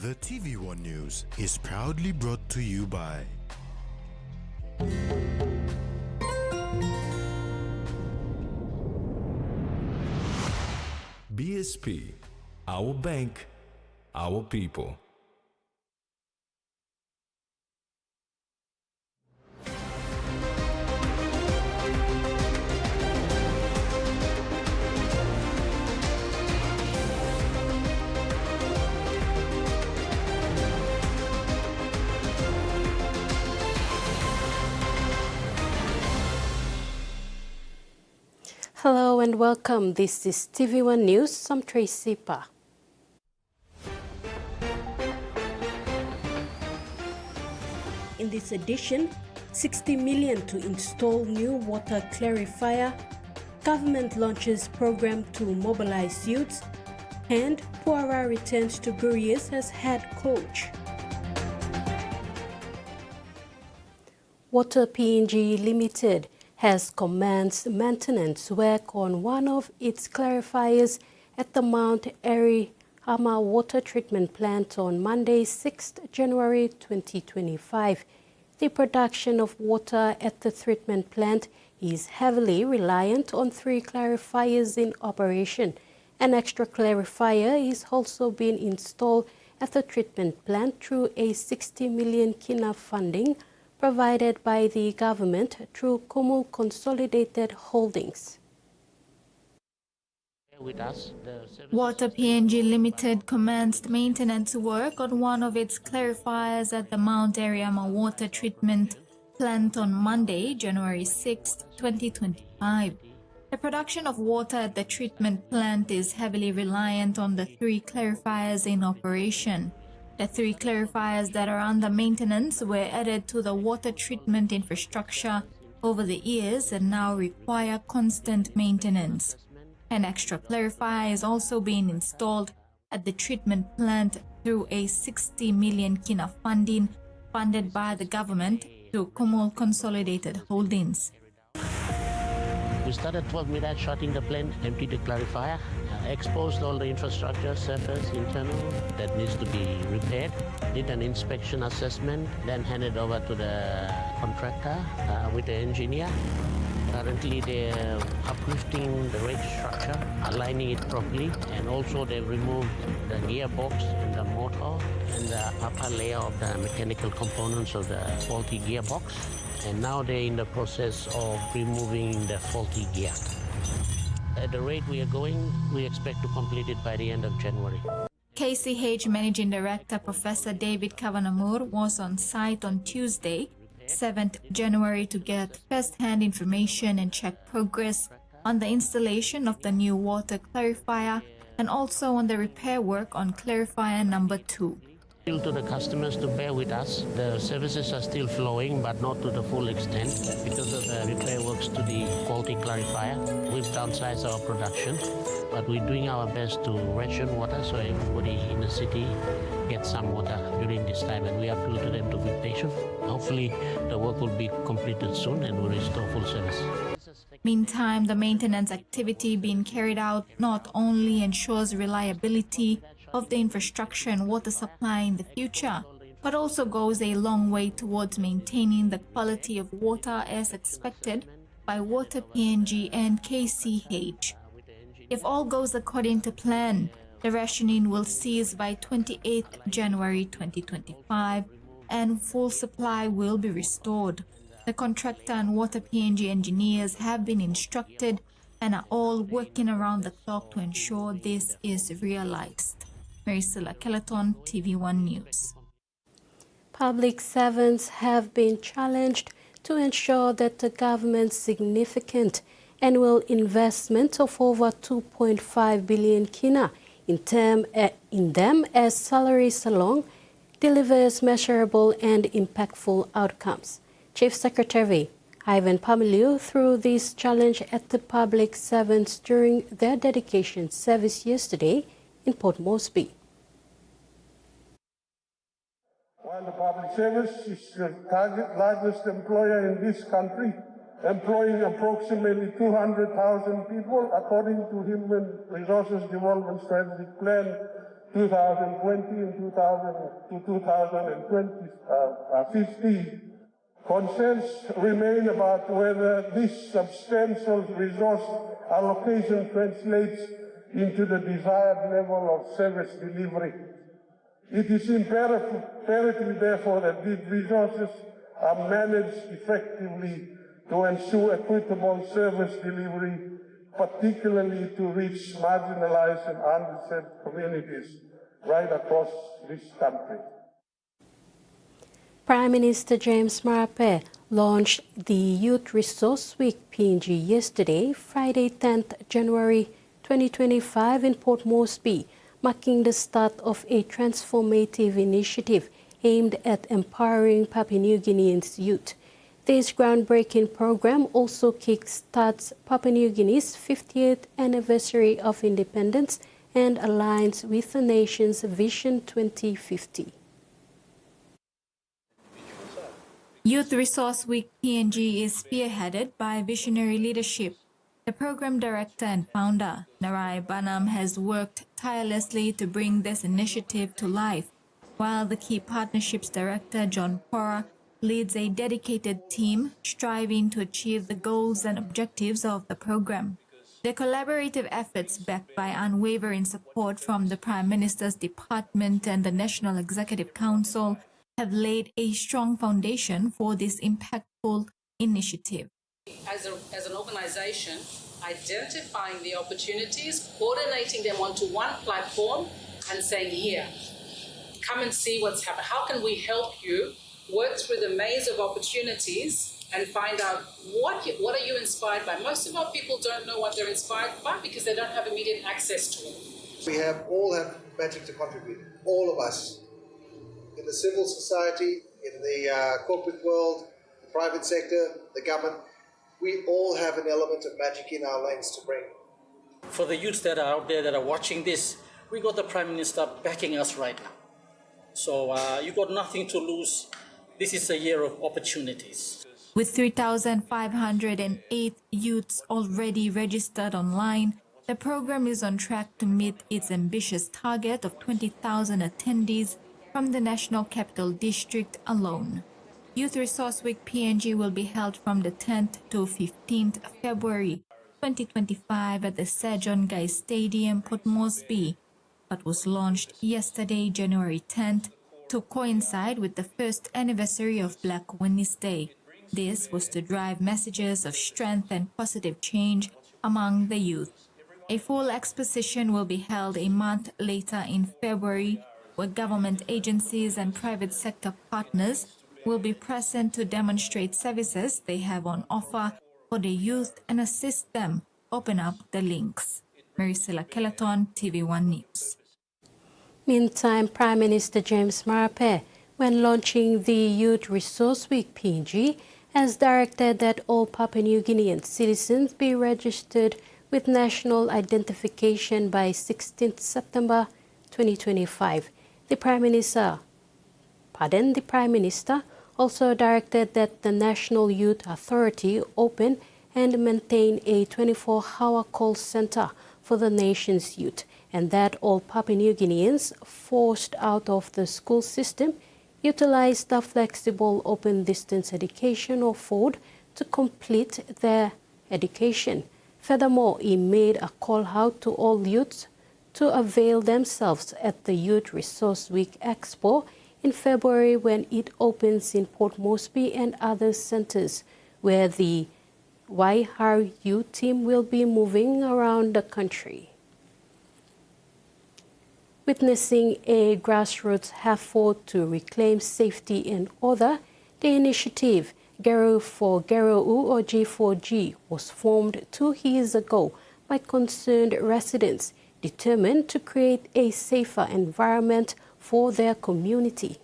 The TVWAN News is proudly brought to you by BSP, our bank, our people. Hello and welcome. This is TVWAN News. I'm Tracy Pa. In this edition, 60 million to install new water clarifier, government launches program to mobilize youths, and Puara returns to Gurriers as head coach. Water PNG Limited has commenced maintenance work on one of its clarifiers at the Mount Airy Hama water treatment plant on Monday, 6th January 2025. The production of water at the treatment plant is heavily reliant on 3 clarifiers in operation. An extra clarifier is also being installed at the treatment plant through a 60 million kina funding provided by the government through Kumul Consolidated Holdings. Water PNG Limited commenced maintenance work on one of its clarifiers at the Mount Ariama water treatment plant on Monday, January 6, 2025. The production of water at the treatment plant is heavily reliant on the 3 clarifiers in operation. The 3 clarifiers that are under maintenance were added to the water treatment infrastructure over the years and now require constant maintenance. An extra clarifier is also being installed at the treatment plant through a 60 million kina funding funded by the government through Kumul Consolidated Holdings. We started 12 minutes shutting the plant, emptied the clarifier, exposed all the infrastructure, surface, internal, that needs to be repaired, did an inspection assessment, then handed over to the contractor with the engineer. Currently they're uplifting the rake structure, aligning it properly, and also they've removed the gearbox and the motor and the upper layer of the mechanical components of the faulty gearbox. And now they're in the process of removing the faulty gear. At the rate we are going, we expect to complete it by the end of January. KCH Managing Director Professor David Kavanamur was on site on Tuesday, 7th January to get first-hand information and check progress on the installation of the new water clarifier and also on the repair work on clarifier number 2. Appeal to the customers to bear with us. The services are still flowing, but not to the full extent because of the repair works to the faulty clarifier. We've downsized our production, but we're doing our best to ration water so everybody in the city gets some water during this time, and we appeal to them to be patient. Hopefully the work will be completed soon and we'll restore full service. Meantime, the maintenance activity being carried out not only ensures reliability of the infrastructure and water supply in the future, but also goes a long way towards maintaining the quality of water as expected by Water PNG and KCH. If all goes according to plan, the rationing will cease by 28th January 2025 and full supply will be restored. The contractor and Water PNG engineers have been instructed and are all working around the clock to ensure this is realized. Maricela Kelleton, TVWAN News. Public servants have been challenged to ensure that the government's significant annual investment of over 2.5 billion kina in them as salaries along delivers measurable and impactful outcomes. Chief Secretary Ivan Pamiliu threw this challenge at the public servants during their dedication service yesterday in Port Moresby. While the public service is the largest employer in this country, employing approximately 200,000 people, according to Human Resources Development Strategic Plan 2020 and 2015. Concerns remain about whether this substantial resource allocation translates into the desired level of service delivery. It is imperative, therefore, that these resources are managed effectively to ensure equitable service delivery, particularly to reach marginalized and underserved communities right across this country. Prime Minister James Marape launched the Youth Resource Week PNG yesterday, Friday 10th January 2025 in Port Moresby, marking the start of a transformative initiative aimed at empowering Papua New Guineans youth. This groundbreaking program also kickstarts Papua New Guinea's 50th anniversary of independence and aligns with the nation's Vision 2050. Youth Resource Week PNG is spearheaded by visionary leadership. The program director and founder, Narai Banam, has worked tirelessly to bring this initiative to life, while the key partnerships director, John Pora, leads a dedicated team striving to achieve the goals and objectives of the program. The collaborative efforts, backed by unwavering support from the Prime Minister's Department and the National Executive Council, have laid a strong foundation for this impactful initiative. As an organization, identifying the opportunities, coordinating them onto one platform and saying, here, come and see what's happening. How can we help you work through the maze of opportunities and find out what are you inspired by? Most of our people don't know what they're inspired by because they don't have immediate access to it. We all have magic to contribute, all of us. In the civil society, in the corporate world, the private sector, the government, we all have an element of magic in our lanes to bring. For the youths that are out there that are watching this, we got the Prime Minister backing us right now. So you got nothing to lose. This is a year of opportunities. With 3,508 youths already registered online, the program is on track to meet its ambitious target of 20,000 attendees from the National Capital District alone. Youth Resource Week PNG will be held from the 10th to 15th February 2025 at the Sejong Gai Stadium, Port Moresby, but was launched yesterday, January 10th, to coincide with the first anniversary of Black Wednesday. This was to drive messages of strength and positive change among the youth. A full exposition will be held a month later in February, where government agencies and private sector partners will be present to demonstrate services they have on offer for the youth and assist them open up the links. Maricela Kelaton, TVWAN News. Meantime, Prime Minister James Marape, when launching the Youth Resource Week PNG, has directed that all Papua New Guinean citizens be registered with national identification by 16th September 2025. The Prime Minister also directed that the National Youth Authority open and maintain a 24-hour call center for the nation's youth, and that all Papua New Guineans forced out of the school system utilize the flexible open distance education or FORD to complete their education. Furthermore, he made a call out to all youths to avail themselves at the Youth Resource Week Expo in February when it opens in Port Moresby and other centers, where the YHRU team will be moving around the country. Witnessing a grassroots effort to reclaim safety and order, the initiative Gero for Gero U or G4G was formed 2 years ago by concerned residents determined to create a safer environment for their community.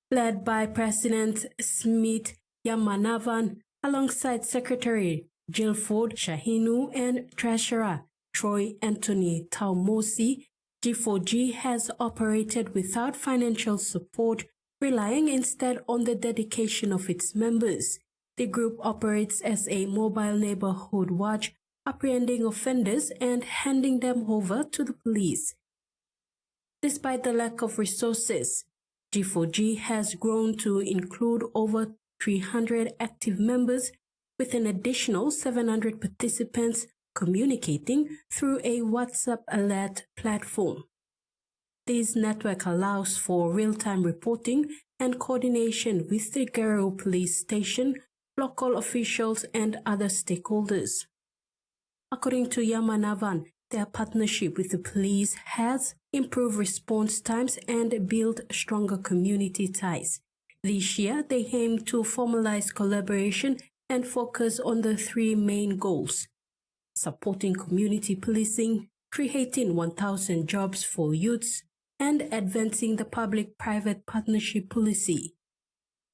Led by President Smith Yamanavan alongside Secretary Gilford Shahinu and Treasurer Troy Anthony Taumosi, G4G has operated without financial support, relying instead on the dedication of its members. The group operates as a mobile neighborhood watch, apprehending offenders and handing them over to the police. Despite the lack of resources, G4G has grown to include over 300 active members with an additional 700 participants communicating through a WhatsApp alert platform. This network allows for real-time reporting and coordination with the Garo police station, local officials, and other stakeholders. According to Yamanavan, their partnership with the police has improved response times and built stronger community ties. This year, they aim to formalize collaboration and focus on the three main goals: supporting community policing, creating 1,000 jobs for youths, and advancing the public-private partnership policy.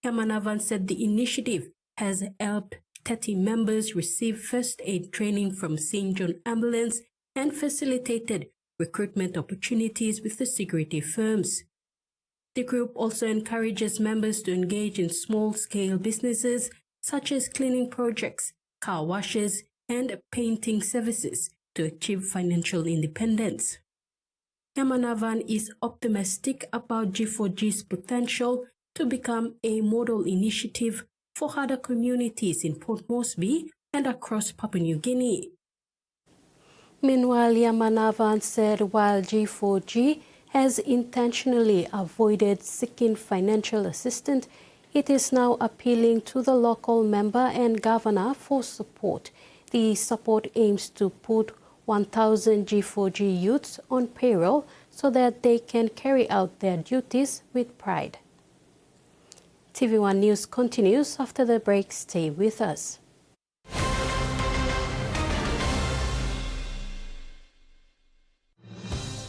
Yamanavan said the initiative has helped 30 members receive first aid training from St. John Ambulance and facilitated recruitment opportunities with the security firms. The group also encourages members to engage in small-scale businesses such as cleaning projects, car washes, and painting services to achieve financial independence. Yamanavan is optimistic about G4G's potential to become a model initiative for other communities in Port Moresby and across Papua New Guinea. Meanwhile, Yamanavan said while G4G has intentionally avoided seeking financial assistance, it is now appealing to the local member and governor for support. The support aims to put 1,000 G4G youths on payroll so that they can carry out their duties with pride. TV1 News continues after the break. Stay with us.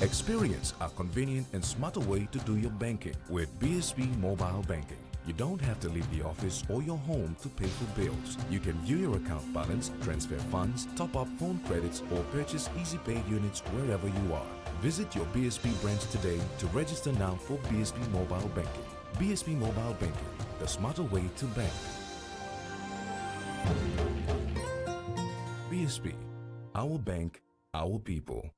Experience a convenient and smarter way to do your banking with BSB Mobile Banking. You don't have to leave the office or your home to pay for bills. You can view your account balance, transfer funds, top up phone credits, or purchase Easy Pay units wherever you are. Visit your BSB branch today to register now for BSB Mobile Banking. BSB Mobile Banking, the smarter way to bank. BSB, our bank, our people.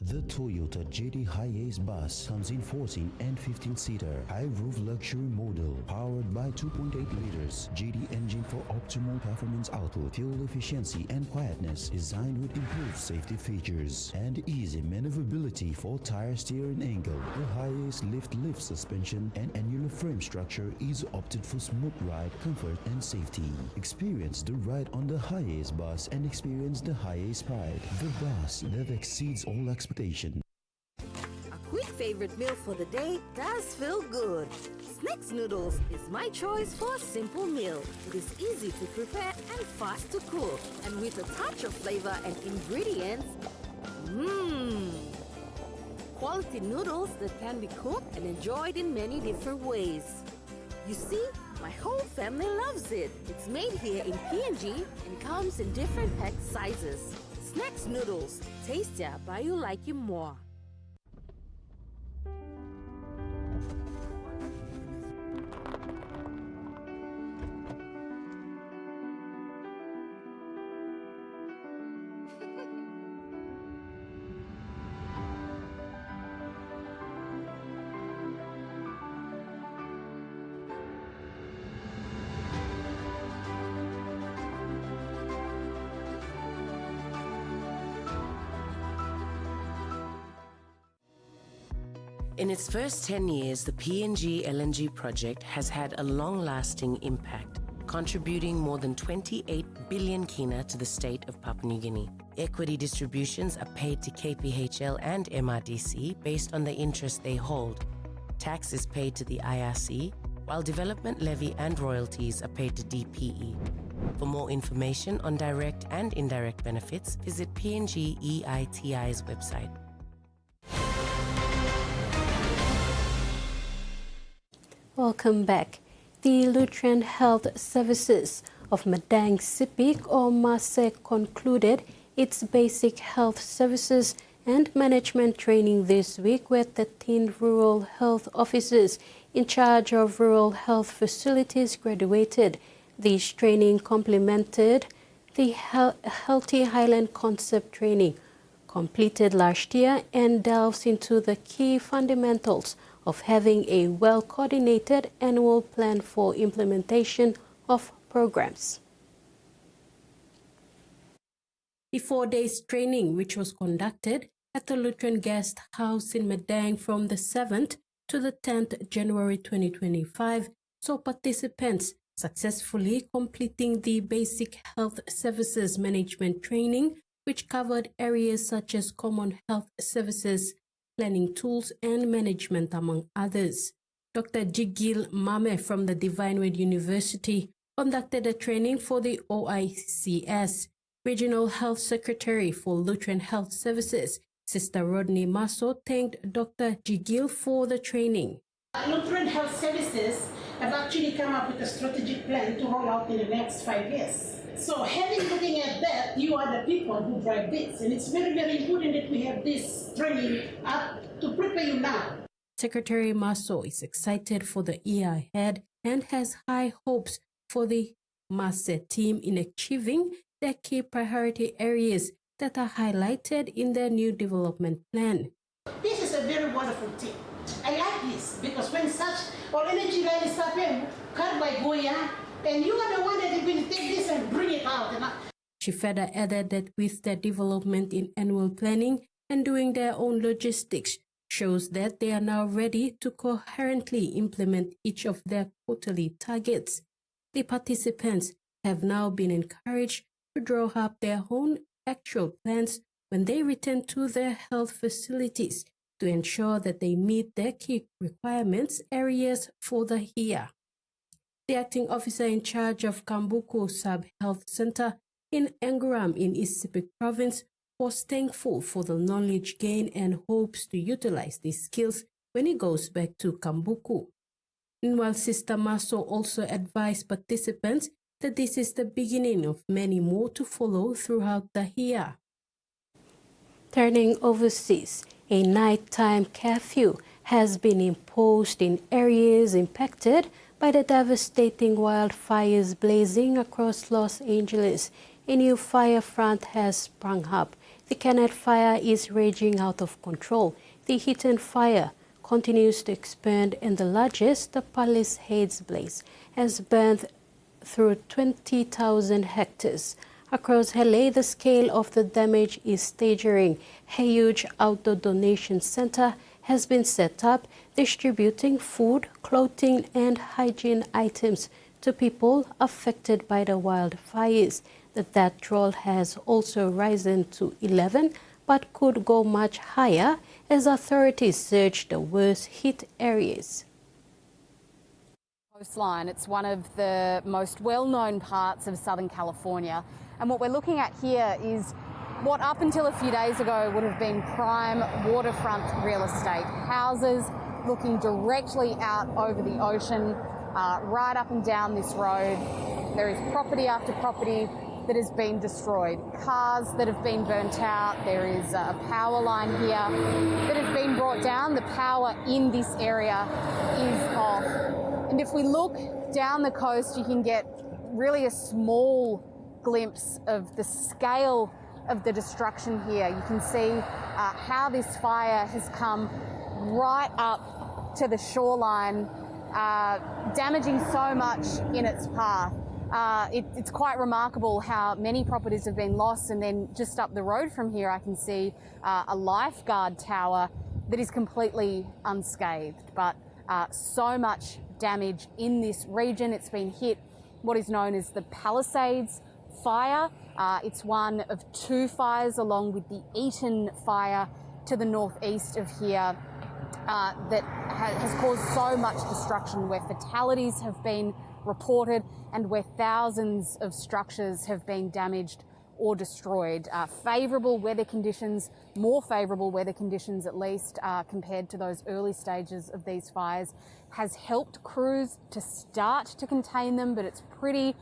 The Toyota JD Hiace bus comes in 14 and 15-seater high-roof luxury model powered by 2.8 liters JD engine for optimal performance output, fuel efficiency and quietness, designed with improved safety features and easy maneuverability for tire steering angle. The Hiace lift suspension and annular frame structure is opted for smooth ride, comfort and safety. Experience the ride on the Hiace bus and experience the Hiace pride, the bus that exceeds all expectations. A quick favorite meal for the day does feel good. Snacks noodles is my choice for a simple meal. It is easy to prepare and fast to cook. And with a touch of flavor and ingredients, quality noodles that can be cooked and enjoyed in many different ways. You see, my whole family loves it. It's made here in PNG and comes in different pack sizes. Snacks noodles, tastier but you like it more. In its first 10 years, the PNG LNG project has had a long-lasting impact, contributing more than 28 billion kina to the state of Papua New Guinea. Equity distributions are paid to KPHL and MRDC based on the interest they hold. Tax is paid to the IRC, while development levy and royalties are paid to DPE. For more information on direct and indirect benefits, visit PNG EITI's website. Welcome back. The Lutheran Health Services of Madang Sipik or MASE concluded its basic health services and management training this week, where 13 rural health officers in charge of rural health facilities graduated. This training complemented the Healthy Highland Concept training completed last year and delves into the key fundamentals of having a well-coordinated annual plan for implementation of programs. The 4-day training, which was conducted at the Lutheran Guest House in Madang from the 7th to the 10th January 2025, saw participants successfully completing the Basic Health Services Management training, which covered areas such as common health services, planning tools, and management, among others. Dr. Jigil Mame from the Divine Word University conducted a training for the OICS. Regional Health Secretary for Lutheran Health Services, Sister Rodney Masso, thanked Dr. Jigil for the training. Lutheran Health Services have actually come up with a strategic plan to roll out in the next 5 years. So looking at that, you are the people who drive this. And it's very, very important that we have this training up to prepare you now. Secretary Masso is excited for the year ahead and has high hopes for the MASE team in achieving their key priority areas that are highlighted in their new development plan. This is a very wonderful thing. I like this because when such energy line is happening, cut by Goya, and you are the one that is going to take this and bring it out. She further added that with their development in annual planning and doing their own logistics shows that they are now ready to coherently implement each of their quarterly targets. The participants have now been encouraged to draw up their own actual plans when they return to their health facilities to ensure that they meet their key requirements areas for the year. The acting officer in charge of Kambuku Sub-Health Center in Enguram in East Sepik Province was thankful for the knowledge gained and hopes to utilize these skills when he goes back to Kambuku. Meanwhile, Sister Masso also advised participants that this is the beginning of many more to follow throughout the year. Turning overseas, a nighttime curfew has been imposed in areas impacted by the devastating wildfires blazing across Los Angeles. A new fire front has sprung up. The Kenneth fire is raging out of control. The Heaton fire continues to expand, and the largest, the Palisades blaze, has burned through 20,000 hectares. Across LA, the scale of the damage is staggering. A huge outdoor donation center has been set up, distributing food, clothing, and hygiene items to people affected by the wildfires. The death toll has also risen to 11, but could go much higher as authorities search the worst hit areas. Coastline. It's one of the most well-known parts of Southern California. And what we're looking at here is what up until a few days ago would have been prime waterfront real estate. Houses looking directly out over the ocean, right up and down this road. There is property after property that has been destroyed. Cars that have been burnt out. There is a power line here that has been brought down. The power in this area is off. And if we look down the coast, you can get really a small glimpse of the scale of the destruction here. You can see how this fire has come right up to the shoreline, damaging so much in its path. It's quite remarkable how many properties have been lost, and then just up the road from here I can see a lifeguard tower that is completely unscathed, but so much damage in this region. It's been hit what is known as the Palisades fire. It's one of two fires along with the Eaton fire to the northeast of here that has caused so much destruction, where fatalities have been reported and where thousands of structures have been damaged or destroyed. Favourable weather conditions, more favourable weather conditions at least, compared to those early stages of these fires, has helped crews to start to contain them, but it's pretty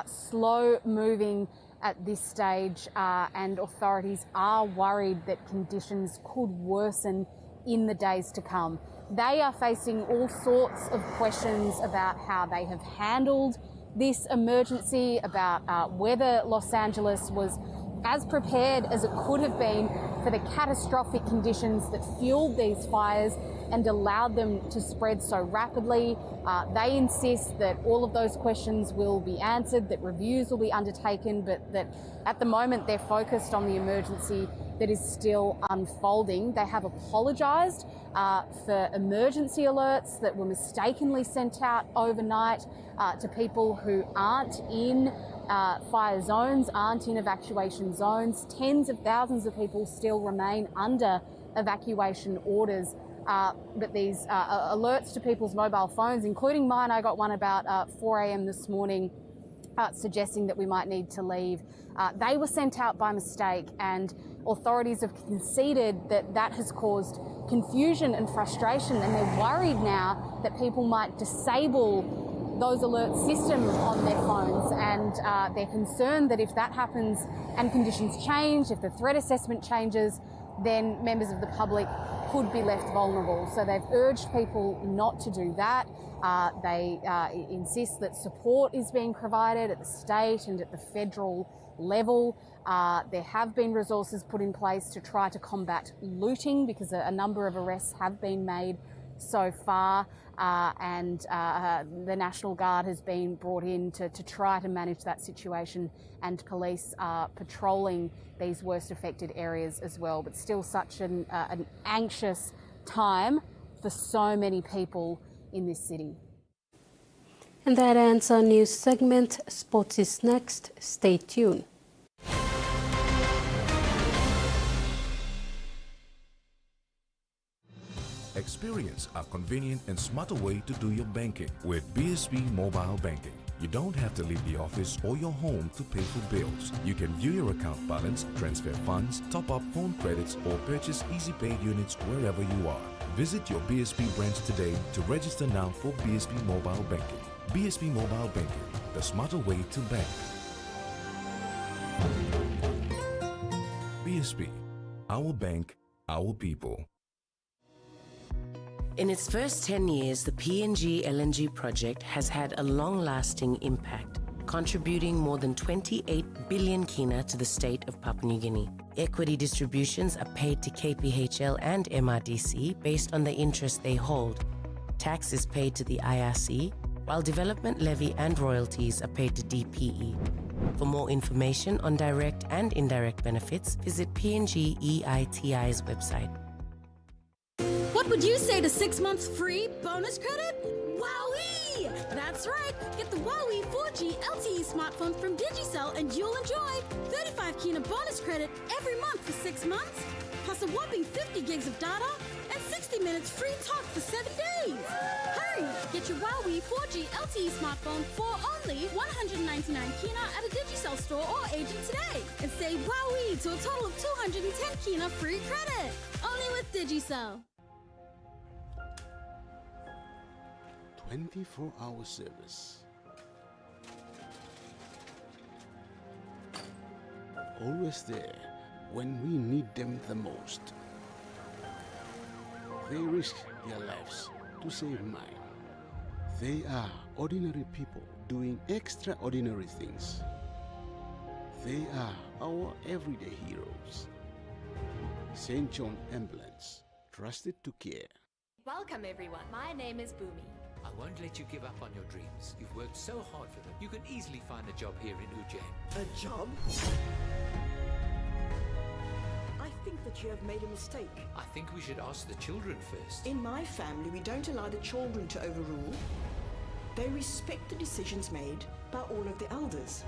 slow moving at this stage, and authorities are worried that conditions could worsen in the days to come. They are facing all sorts of questions about how they have handled this emergency, about whether Los Angeles was as prepared as it could have been for the catastrophic conditions that fueled these fires and allowed them to spread so rapidly. They insist that all of those questions will be answered, that reviews will be undertaken, but that at the moment they're focused on the emergency that is still unfolding. They have apologised for emergency alerts that were mistakenly sent out overnight to people who aren't in fire zones, aren't in evacuation zones. Tens of thousands of people still remain under evacuation orders. But these alerts to people's mobile phones, including mine, I got one about 4 a.m. this morning suggesting that we might need to leave. They were sent out by mistake, and authorities have conceded that that has caused confusion and frustration, and they're worried now that people might disable those alert systems on their phones, and they're concerned that if that happens and conditions change, if the threat assessment changes, then members of the public could be left vulnerable. So they've urged people not to do that. They insist that support is being provided at the state and at the federal level. There have been resources put in place to try to combat looting, because a number of arrests have been made so far, and the National Guard has been brought in to try to manage that situation, and police are patrolling these worst affected areas as well. But still such an anxious time for so many people in this city. And that ends our news segment. Sports is next. Stay tuned. Experience a convenient and smarter way to do your banking with BSB Mobile Banking. You don't have to leave the office or your home to pay for bills. You can view your account balance, transfer funds, top up phone credits, or purchase Easy Pay units wherever you are. Visit your BSB branch today to register now for BSB Mobile Banking. BSB Mobile Banking, the smarter way to bank. BSB, our bank, our people. In its first 10 years, the PNG LNG project has had a long-lasting impact, contributing more than 28 billion kina to the state of Papua New Guinea. Equity distributions are paid to KPHL and MRDC based on the interest they hold. Tax is paid to the IRC, while development levy and royalties are paid to DPE. For more information on direct and indirect benefits, visit PNG EITI's website. What would you say to 6 months free bonus credit? Wowee! That's right. Get the Wowee 4G LTE smartphone from Digicel and you'll enjoy 35 kina bonus credit every month for 6 months, plus a whopping 50 gigs of data and 60 minutes free talk for 7 days. Hurry! Get your Wowee 4G LTE smartphone for only 199 kina at a Digicel store or agent today, and say Wowee to a total of 210 kina free credit. Only with Digicel. 24-hour service. Always there when we need them the most. They risk their lives to save mine. They are ordinary people doing extraordinary things. They are our everyday heroes. St. John Ambulance, trusted to care. Welcome everyone, my name is Bhumi. I won't let you give up on your dreams. You've worked so hard for them. You can easily find a job here in Ujjain. A job? I think that you have made a mistake. I think we should ask the children first. In my family, we don't allow the children to overrule. They respect the decisions made by all of the elders.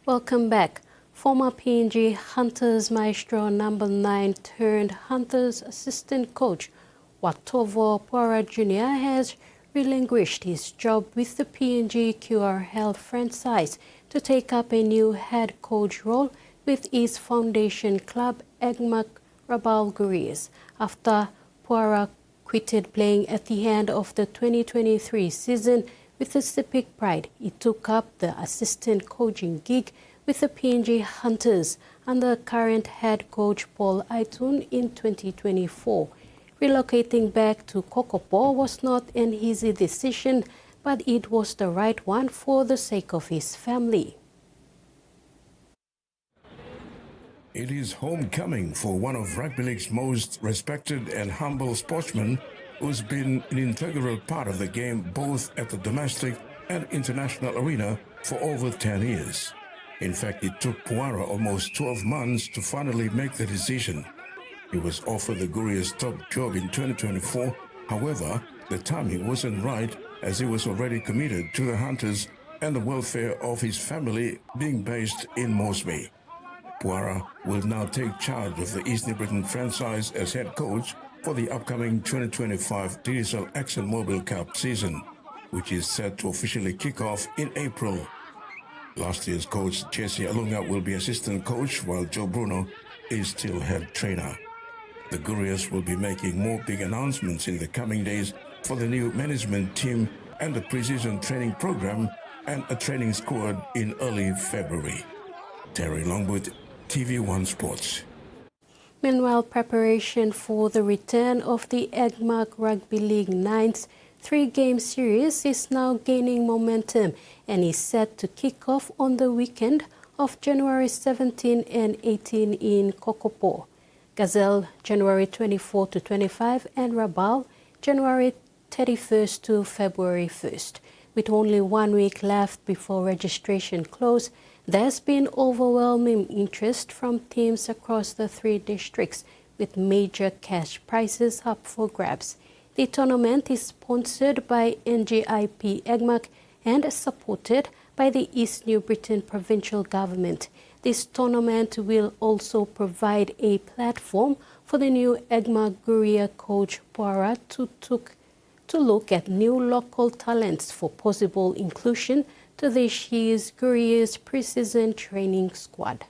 Welcome back. Former PNG Hunters Maestro number 9 turned Hunters assistant coach Watovo Pora Jr. has relinquished his job with the PNG QRL franchise to take up a new head coach role with his foundation club Egmak Rabal Guris after Pora quitted playing at the end of the 2023 season with the Sepik Pride. He took up the assistant coaching gig with the PNG Hunters under current head coach Paul Aitun in 2024. Relocating back to Kokopo was not an easy decision, but it was the right one for the sake of his family. It is homecoming for one of rugby league's most respected and humble sportsmen who's been an integral part of the game both at the domestic and international arena for over 10 years. In fact, it took Puara almost 12 months to finally make the decision. He was offered the Guria's top job in 2024. However, the timing wasn't right as he was already committed to the Hunters and the welfare of his family being based in Moresby. Puara will now take charge of the East New Britain franchise as head coach for the upcoming 2025 Diesel ExxonMobil Cup season, which is set to officially kick off in April. Last year's coach Jesse Alunga will be assistant coach while Joe Bruno is still head trainer. The Gurias will be making more big announcements in the coming days for the new management team and the pre-season training program and a training squad in early February. Terry Longwood, TVWAN Sports. Meanwhile, preparation for the return of the Egmark Rugby League Nine's three-game series is now gaining momentum and is set to kick off on the weekend of January 17 and 18 in Kokopo. Gazelle, January 24 to 25, and Rabaul, January 31st to February 1st. With only 1 week left before registration close, there's been overwhelming interest from teams across the three districts, with major cash prizes up for grabs. The tournament is sponsored by NGIP Egmark and supported by the East New Britain Provincial Government. This tournament will also provide a platform for the new Egmark Guria coach Puara to look at new local talents for possible inclusion to this year's Guria's pre-season training squad.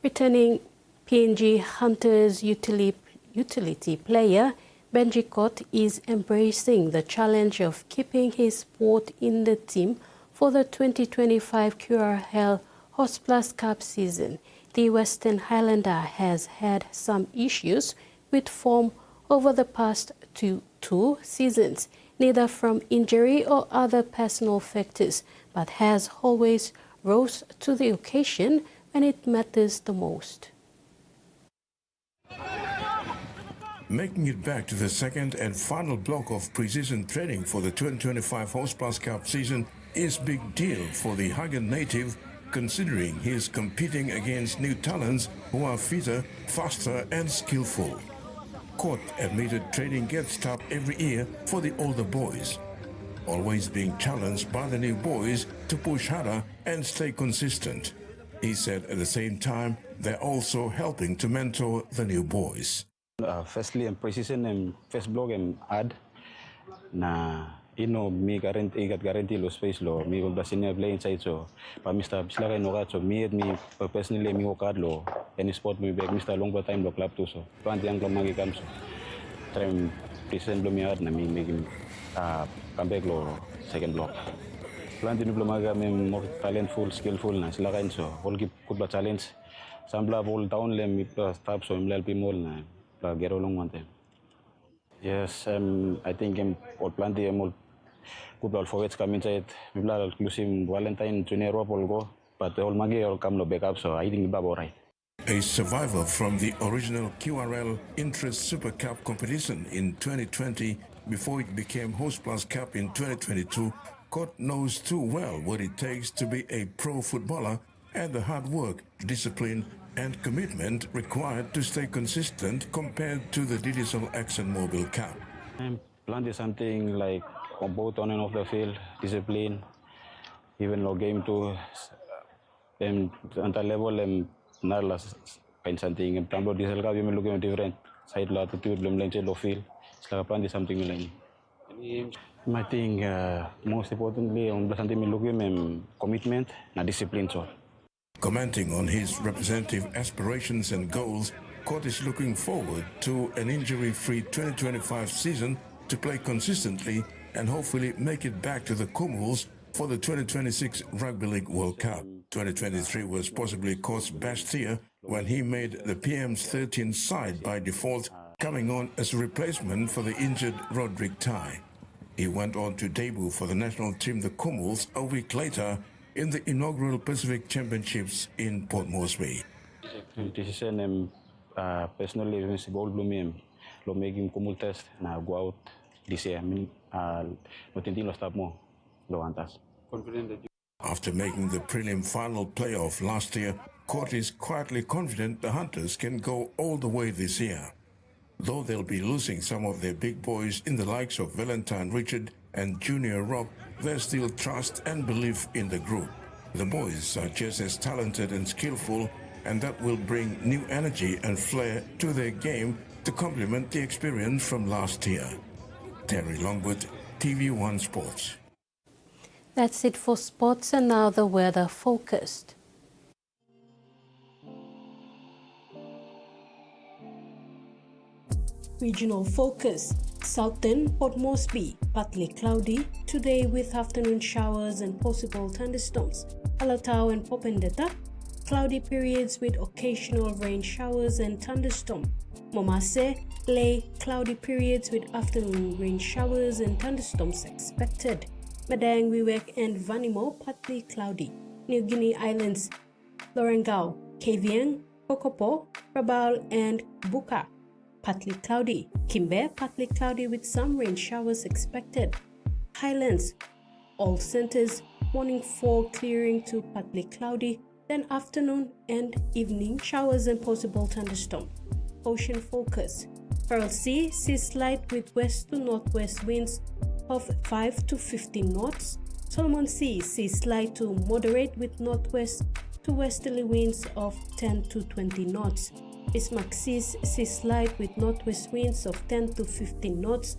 Returning PNG Hunters utility player Benji Cott is embracing the challenge of keeping his spot in the team for the 2025 QRL Hostplus Cup season. The Western Highlander has had some issues with form over the past two seasons, neither from injury or other personal factors, but has always rose to the occasion when it matters the most. Making it back to the second and final block of pre-season training for the 2025 Hostplus Cup season is big deal for the Hagen native, considering he is competing against new talents who are fitter, faster and skillful. Court admitted training gets tough every year for the older boys, always being challenged by the new boys to push harder and stay consistent. He said at the same time they're also helping to mentor the new boys. Firstly, in pre-season, first block, add na me guarantee lo space lo me will senior play inside so but Mr. Bislaka no so me personally me work hard lo any sport me back Mr. longer time lo club too so plant yang magi kam so try present lo me hard na me make him come back lo second block plant ni maga me more talentful skillful na sila kain so all keep good challenge sambla ball down le me stop so me help more na get along one time. Yes, I think all plenty all good ball forwards come inside. We will inclusive Valentine Junior will go, but all magi all come no backup, so I think we'll be right. A survivor from the original QRL Interest Super Cup competition in 2020 before it became Hostplus Cup in 2022, Cott knows too well what it takes to be a pro footballer and the hard work, discipline and commitment required to stay consistent compared to the Diesel ExxonMobil Cup. Plan is something like both on and off the field, discipline, even low game too, and at a level not less kind something. In terms of Diesel Cup, you may look at different side latitude, low field. It's like a plan is something like. I think most importantly, on something we look at commitment and discipline. So. Commenting on his representative aspirations and goals, Court is looking forward to an injury-free 2025 season to play consistently and hopefully make it back to the Commonwealth for the 2026 Rugby League World Cup. 2023 was possibly Court's best year when he made the PM's 13th side by default, coming on as a replacement for the injured Roderick Tai. He went on to debut for the national team, the Commonwealth, a week later in the inaugural Pacific Championships in Port Moresby. This is an personally Goldblum lo making Commonwealth test na go out this year. No tintin lo stop mo lo antas. Confident that After making the prelim final playoff last year, Court is quietly confident the Hunters can go all the way this year. Though they'll be losing some of their big boys in the likes of Valentine Richard and Junior Rob, there's still trust and belief in the group. The boys are just as talented and skillful, and that will bring new energy and flair to their game to complement the experience from last year. Terry Longwood, TV1 Sports. That's it for sports, and now the weather focused. Regional focus. Southern Port Moresby, partly cloudy, today with afternoon showers and possible thunderstorms. Alatau and Popendetta, cloudy periods with occasional rain showers and thunderstorm. Momase, Lay, cloudy periods with afternoon rain showers and thunderstorms expected. Madang, Wewak and Vanimo, partly cloudy. New Guinea Islands, Lorengau, Kavieng, Kokopo, Rabaul and Buka, partly cloudy. Kimbe, partly cloudy with some rain showers expected. Highlands, all centers, morning 4 clearing to partly cloudy, then afternoon and evening showers and possible thunderstorm. Ocean focus. Pearl Sea, seas light with west to northwest winds of 5 to 15 knots. Solomon Sea, seas light to moderate with northwest to westerly winds of 10 to 20 knots. Bismarck Seas, seas light with northwest winds of 10 to 15 knots.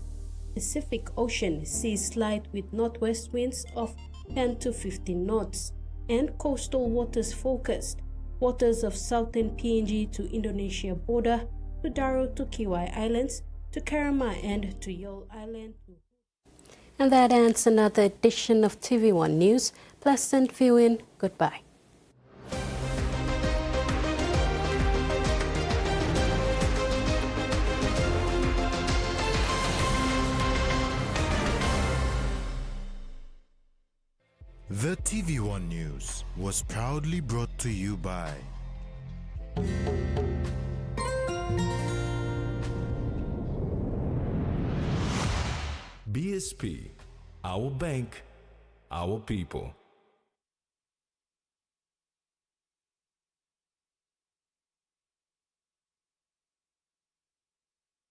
Pacific Ocean, seas light with northwest winds of 10 to 15 knots. And coastal waters focused. Waters of southern PNG to Indonesia border, to Daro to Kiwai Islands, to Karama and to Yol Island. And that ends another edition of TV1 News. Pleasant viewing. Goodbye. The TV1 News was proudly brought to you by BSP, our bank, our people.